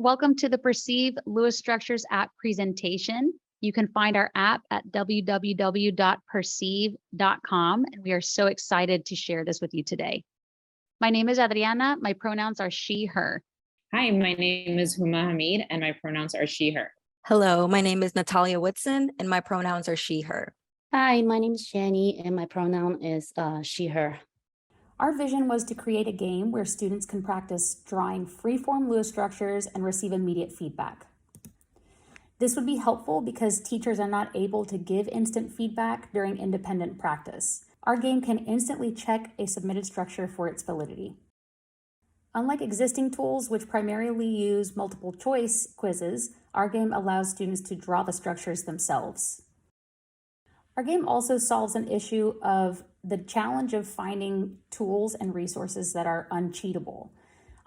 welcome to the Purseev Lewis Structures app presentation. You can find our app at www.purseev.com, and we are so excited to share this with you today. My name is Adriana. My pronouns are she, her. Hi, my name is Huma Hamid, and my pronouns are she, her. Hello, my name is Natalia Whitson, and my pronouns are she, her. Hi, my name is Jenny, and my pronoun is she, her. Our vision was to create a game where students can practice drawing free-form Lewis structures and receive immediate feedback. This would be helpful because teachers are not able to give instant feedback during independent practice. Our game can instantly check a submitted structure for its validity. Unlike existing tools, which primarily use multiple choice quizzes, our game allows students to draw the structures themselves. Our game also solves an issue of the challenge of finding tools and resources that are uncheatable.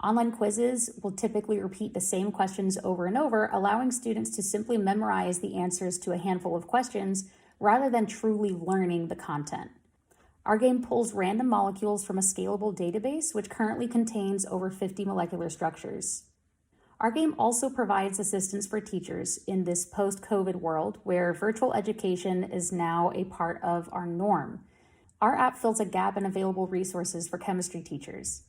Online quizzes will typically repeat the same questions over and over, allowing students to simply memorize the answers to a handful of questions rather than truly learning the content. Our game pulls random molecules from a scalable database, which currently contains over 50 molecular structures. Our game also provides assistance for teachers in this post-COVID world where virtual education is now a part of our norm. Our app fills a gap in available resources for chemistry teachers.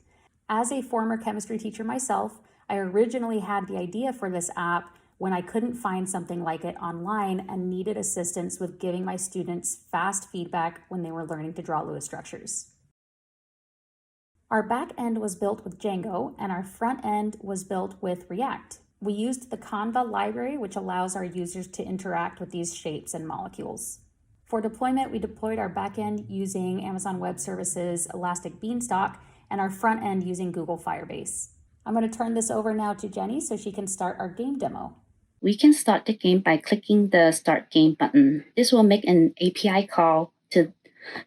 As a former chemistry teacher myself, I originally had the idea for this app when I couldn't find something like it online and needed assistance with giving my students fast feedback when they were learning to draw Lewis structures. Our back end was built with Django and our front end was built with React. We used the Canva library, which allows our users to interact with these shapes and molecules. For deployment, we deployed our backend using Amazon Web Services Elastic Beanstalk and our front end using Google Firebase. I'm going to turn this over now to Jenny so she can start our game demo. We can start the game by clicking the Start Game button. This will make an API call to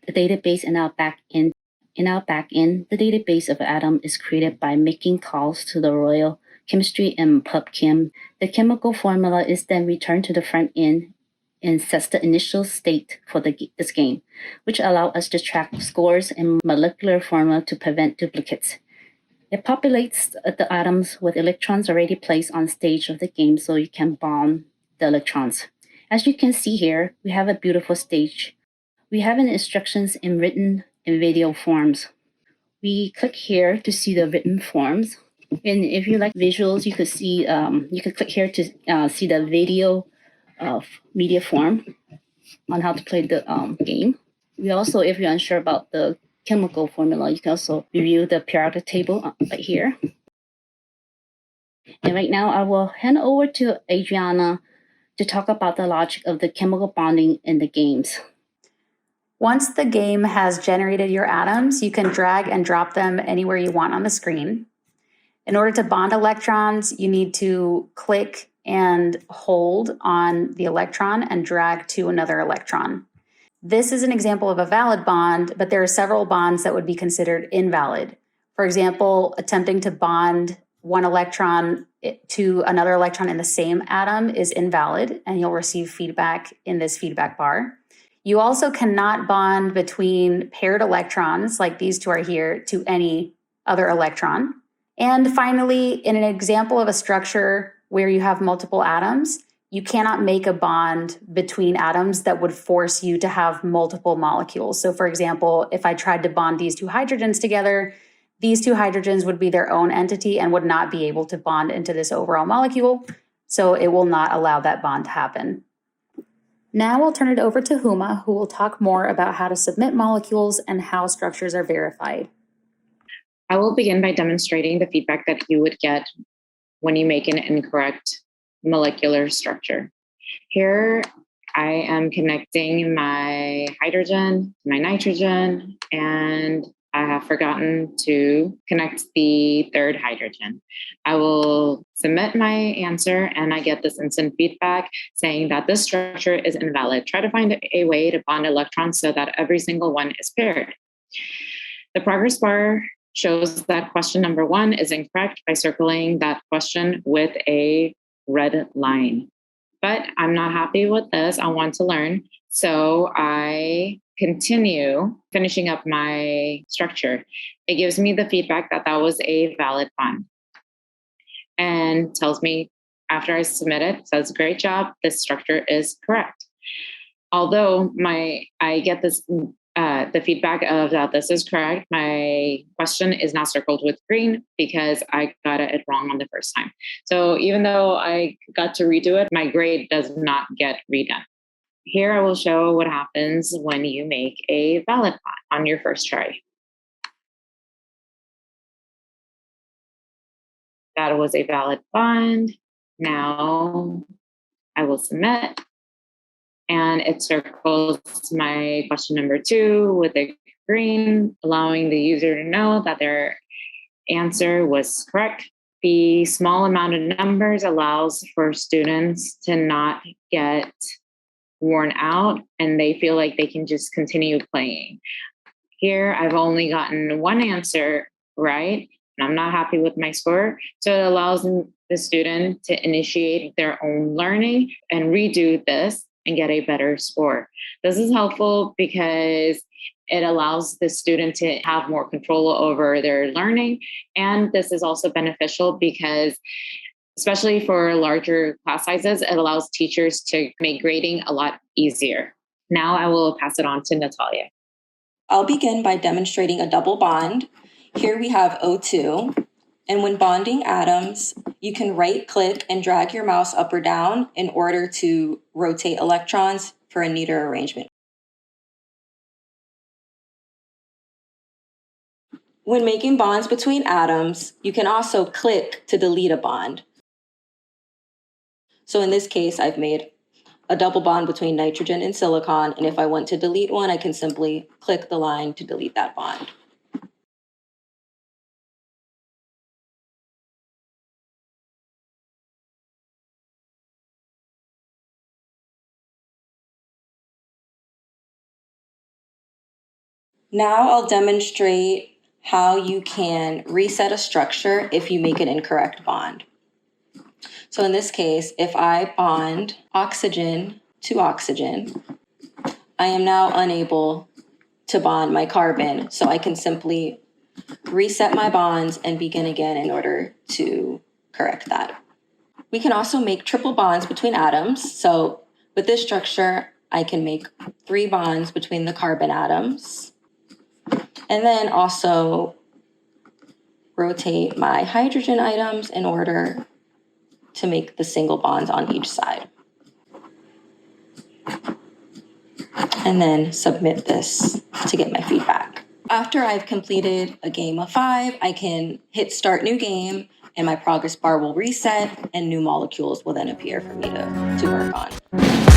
the database in our backend. In our backend, the database of Atom is created by making calls to the Royal Chemistry and PubChem. The chemical formula is then returned to the front end and sets the initial state for this game, which allows us to track scores and molecular formula to prevent duplicates. It populates the atoms with electrons already placed on stage of the game so you can bond the electrons. As you can see here, we have a beautiful stage. We have an instructions in written and video forms. We click here to see the written forms. And if you like visuals, you could see, you could click here to see the video media form on how to play the game. We also, if you're unsure about the chemical formula, you can also review the periodic table right here. And right now, I will hand over to Adriana to talk about the logic of the chemical bonding in the games. Once the game has generated your atoms, you can drag and drop them anywhere you want on the screen. In order to bond electrons, you need to click and hold on the electron and drag to another electron. This is an example of a valid bond, but there are several bonds that would be considered invalid. For example, attempting to bond one electron to another electron in the same atom is invalid, and you'll receive feedback in this feedback bar. You also cannot bond between paired electrons, like these two are here, to any other electron. And finally, in an example of a structure where you have multiple atoms, you cannot make a bond between atoms that would force you to have multiple molecules. So for example, if I tried to bond these two hydrogens together, these two hydrogens would be their own entity and would not be able to bond into this overall molecule. So it will not allow that bond to happen. Now I'll turn it over to Huma, who will talk more about how to submit molecules and how structures are verified. I will begin by demonstrating the feedback that you would get when you make an incorrect molecular structure. Here, I am connecting my hydrogen to my nitrogen, and I have forgotten to connect the third hydrogen. I will submit my answer and I get this instant feedback saying that this structure is invalid. Try to find a way to bond electrons so that every single one is paired. The progress bar shows that question number 1 is incorrect by circling that question with a red line. But I'm not happy with this. I want to learn. So I continue finishing up my structure. It gives me the feedback that that was a valid bond. and tells me after I submit it, says, great job, this structure is correct. Although I get this the feedback of that this is correct, my question is now circled with green because I got it wrong on the first time. So even though I got to redo it, my grade does not get redone. Here I will show what happens when you make a valid bond on your first try. That was a valid bond. Now I will submit. And it circles my question number 2 with a green, allowing the user to know that their answer was correct. The small amount of numbers allows for students to not get worn out and they feel like they can just continue playing. Here, I've only gotten one answer right, and I'm not happy with my score. So it allows the student to initiate their own learning and redo this and get a better score. This is helpful because it allows the student to have more control over their learning. And this is also beneficial because, especially for larger class sizes, it allows teachers to make grading a lot easier. Now I will pass it on to Natalia. I'll begin by demonstrating a double bond. Here we have O2. And when bonding atoms, you can right-click and drag your mouse up or down in order to rotate electrons for a neater arrangement. When making bonds between atoms, you can also click to delete a bond. So in this case, I've made a double bond between nitrogen and silicon, and if I want to delete one, I can simply click the line to delete that bond. Now I'll demonstrate how you can reset a structure if you make an incorrect bond. So in this case, if I bond oxygen to oxygen, I am now unable to bond my carbon, so I can simply reset my bonds and begin again in order to correct that. We can also make triple bonds between atoms. So with this structure, I can make 3 bonds between the carbon atoms. And then also rotate my hydrogen items in order to make the single bonds on each side. And then submit this to get my feedback. After I've completed a game of 5, I can hit start new game and my progress bar will reset and new molecules will then appear for me to work on.